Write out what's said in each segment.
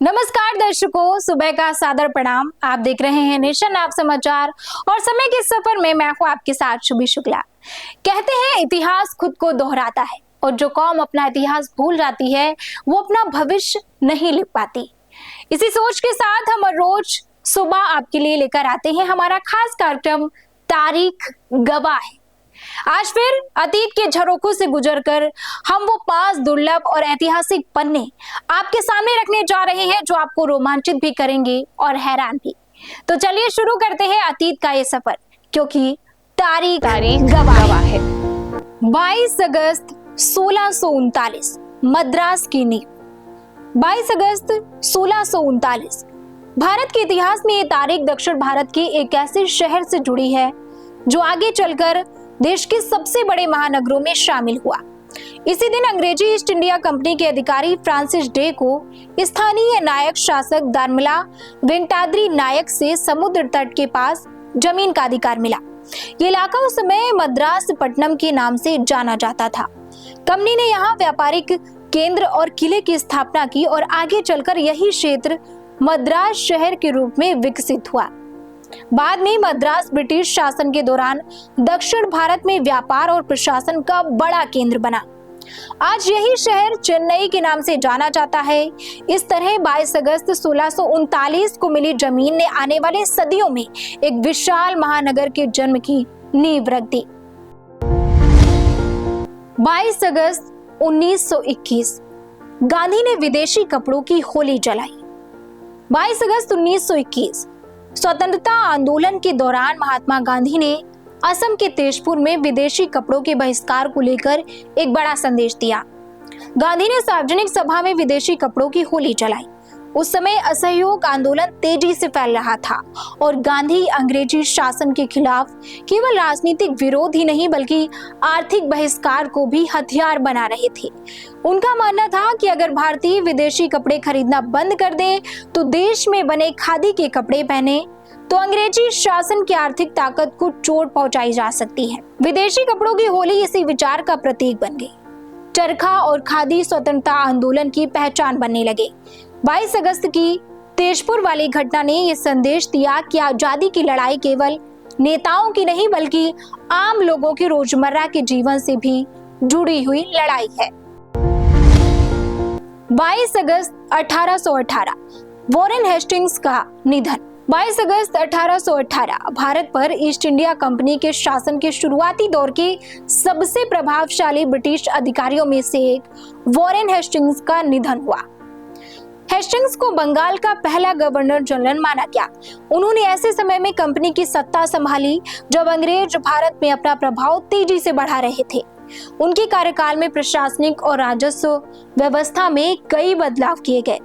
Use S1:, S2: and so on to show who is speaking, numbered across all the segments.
S1: नमस्कार दर्शकों, सुबह का सादर प्रणाम। आप देख रहे हैं नेशन आप समाचार और समय के सफर में मैं हूं आपके साथ शुभी शुक्ला। कहते हैं इतिहास खुद को दोहराता है और जो कौम अपना इतिहास भूल जाती है वो अपना भविष्य नहीं लिख पाती। इसी सोच के साथ हम रोज सुबह आपके लिए लेकर आते हैं हमारा खास कार्यक्रम तारीख गवाह है। आज फिर अतीत के झरोखों से गुजरकर हम वो 5 दुर्लभ और ऐतिहासिक पन्ने आपके सामने रखने जा रहे हैं जो आपको रोमांचित भी करेंगे और हैरान भी। तो चलिए शुरू करते हैं अतीत का ये सफर, क्योंकि तारीख गवाह है। 22 अगस्त 1639 मद्रास की नींव। 22 अगस्त 1639 भारत के इतिहास में ये तारीख दक्षिण भारत के एक ऐसे शहर से जुड़ी है जो आगे चलकर देश के सबसे बड़े महानगरों में शामिल हुआ। इसी दिन अंग्रेजी ईस्ट इंडिया कंपनी के अधिकारी फ्रांसिस डे को स्थानीय नायक शासक दार्मिला वेंकटाद्री नायक से समुद्र तट के पास जमीन का अधिकार मिला। ये इलाका उस समय मद्रास पट्टनम के नाम से जाना जाता था। कंपनी ने यहाँ व्यापारिक केंद्र और किले की स्थापना की और आगे चलकर यही क्षेत्र मद्रास शहर के रूप में विकसित हुआ। बाद में मद्रास ब्रिटिश शासन के दौरान दक्षिण भारत में व्यापार और प्रशासन का बड़ा केंद्र बना। आज यही शहर चेन्नई के नाम से जाना जाता है। इस तरह 22 अगस्त 1639 को मिली जमीन ने आने वाले सदियों में एक विशाल महानगर के जन्म की नींव रख दी। 22 अगस्त 1921 गांधी ने विदेशी कपड़ों की होली जलाई। 22 अगस्त 1921 स्वतंत्रता आंदोलन के दौरान महात्मा गांधी ने असम के तेजपुर में विदेशी कपड़ों के बहिष्कार को लेकर एक बड़ा संदेश दिया। गांधी ने सार्वजनिक सभा में विदेशी कपड़ों की होली जलाई। उस समय असहयोग आंदोलन तेजी से फैल रहा था और गांधी अंग्रेजी शासन के खिलाफ केवल राजनीतिक विरोध ही नहीं बल्कि आर्थिक बहिष्कार को भी हथियार बना रहे थे। उनका मानना था कि अगर भारतीय विदेशी कपड़े खरीदना बंद कर दें तो देश में बने खादी के कपड़े पहने तो अंग्रेजी शासन की आर्थिक ताकत को चोट पहुंचाई जा सकती है। विदेशी कपड़ों की होली इसी विचार का प्रतीक बन गई। चरखा और खादी स्वतंत्रता आंदोलन की पहचान बनने लगे। 22 अगस्त की तेजपुर वाली घटना ने यह संदेश दिया कि आजादी की लड़ाई केवल नेताओं की नहीं बल्कि आम लोगों के रोजमर्रा के जीवन से भी जुड़ी हुई लड़ाई है। 22 अगस्त 1818 वॉरेन हेस्टिंग्स का निधन। 22 अगस्त 1818 भारत पर ईस्ट इंडिया कंपनी के शासन के शुरुआती दौर के सबसे प्रभावशाली ब्रिटिश अधिकारियों में से एक वॉरेन हेस्टिंग्स का निधन हुआ। हेस्टिंग्स को बंगाल का पहला गवर्नर जनरल माना गया। उन्होंने ऐसे समय में कंपनी की सत्ता संभाली जब अंग्रेज भारत में अपना प्रभाव तेजी से बढ़ा रहे थे। उनके कार्यकाल में प्रशासनिक और राजस्व व्यवस्था में कई बदलाव किए गए,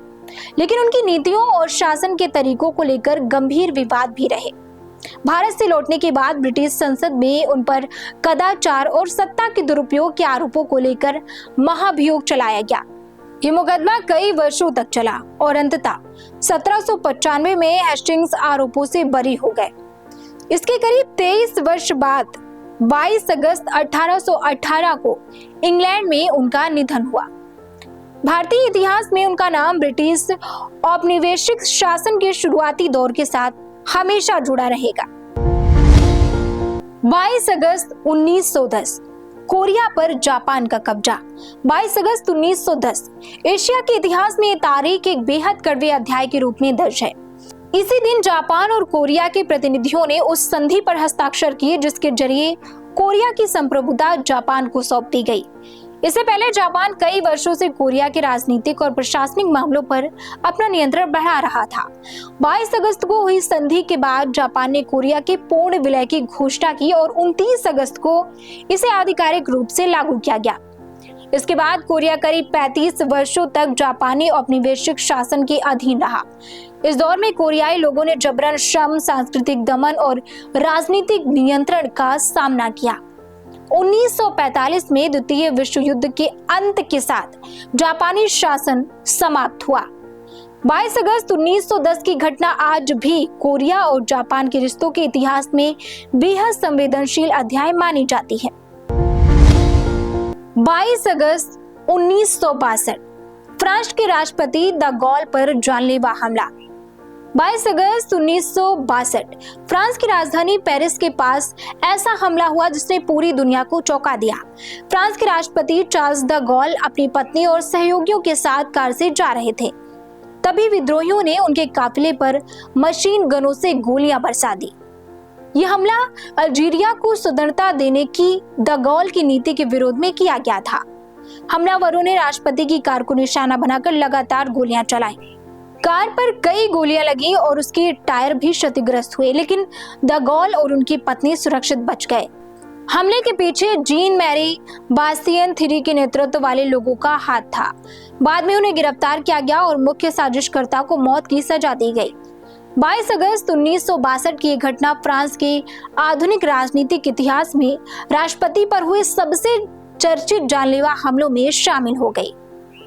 S1: लेकिन उनकी नीतियों और शासन के तरीकों को लेकर गंभीर विवाद भी रहे। भारत से लौटने के बाद ब्रिटिश संसद में उन पर कदाचार और सत्ता के दुरुपयोग के आरोपों को लेकर महाभियोग चलाया गया। ये मुकदमा कई वर्षों तक चला और अंततः 1795 में हेस्टिंग्स आरोपों से बरी हो गए। इसके करीब 23 वर्ष बाद 22 अगस्त 1818 को इंग्लैंड में उनका निधन हुआ। भारतीय इतिहास में उनका नाम ब्रिटिश औपनिवेशिक शासन के शुरुआती दौर के साथ हमेशा जुड़ा रहेगा। 22 अगस्त 1910 कोरिया पर जापान का कब्जा। 22 अगस्त 1910 एशिया के इतिहास में ये तारीख एक बेहद कड़वे अध्याय के रूप में दर्ज है। इसी दिन जापान और कोरिया के प्रतिनिधियों ने उस संधि पर हस्ताक्षर किए जिसके जरिए कोरिया की संप्रभुता जापान को सौंप दी गई। इससे पहले जापान कई वर्षों से कोरिया के राजनीतिक और प्रशासनिक मामलों पर अपना नियंत्रण बढ़ा रहा था। 22 अगस्त को हुई संधि के बाद जापान ने कोरिया के पूर्ण विलय की घोषणा की और 29 अगस्त को इसे आधिकारिक रूप से लागू किया गया। इसके बाद कोरिया करीब 35 वर्षों तक जापानी औपनिवेशिक शासन के अधीन रहा। इस दौर में कोरियाई लोगों ने जबरन श्रम, सांस्कृतिक दमन और राजनीतिक नियंत्रण का सामना किया। 1945 में द्वितीय विश्व युद्ध के अंत के साथ जापानी शासन समाप्त हुआ। 22 अगस्त 1910 की घटना आज भी कोरिया और जापान के रिश्तों के इतिहास में बेहद संवेदनशील अध्याय मानी जाती है। 22 अगस्त 1962 फ्रांस के राष्ट्रपति द गॉल पर जानलेवा हमला। 22 अगस्त 1962 फ्रांस की राजधानी पेरिस के पास ऐसा हमला हुआ जिसने पूरी दुनिया को चौंका दिया। फ्रांस के राष्ट्रपति चार्ल्स द गॉल अपनी पत्नी और सहयोगियों के साथ कार से जा रहे थे। तभी विद्रोहियों ने उनके काफिले पर मशीन गनों से गोलियां बरसा दी। यह हमला अल्जीरिया को स्वतंत्रता देने की द गॉल की नीति के विरोध में किया गया था। हमलावरों ने राष्ट्रपति की कार को निशाना बनाकर लगातार गोलियां चलाई। कार पर कई गोलियां लगी और उसके टायर भी क्षतिग्रस्त हुए, लेकिन द गॉल और उनकी पत्नी सुरक्षित बच गए। हमले के पीछे जीन मैरी बास्तियन थ्री के नेतृत्व वाले लोगों का हाथ था। बाद में उन्हें गिरफ्तार किया गया और मुख्य साजिशकर्ता को मौत की सजा दी गई। 22 अगस्त 1962 की यह घटना फ्रांस के आधुनिक राजनीतिक इतिहास में राष्ट्रपति पर हुए सबसे चर्चित जानलेवा हमलों में शामिल हो गई।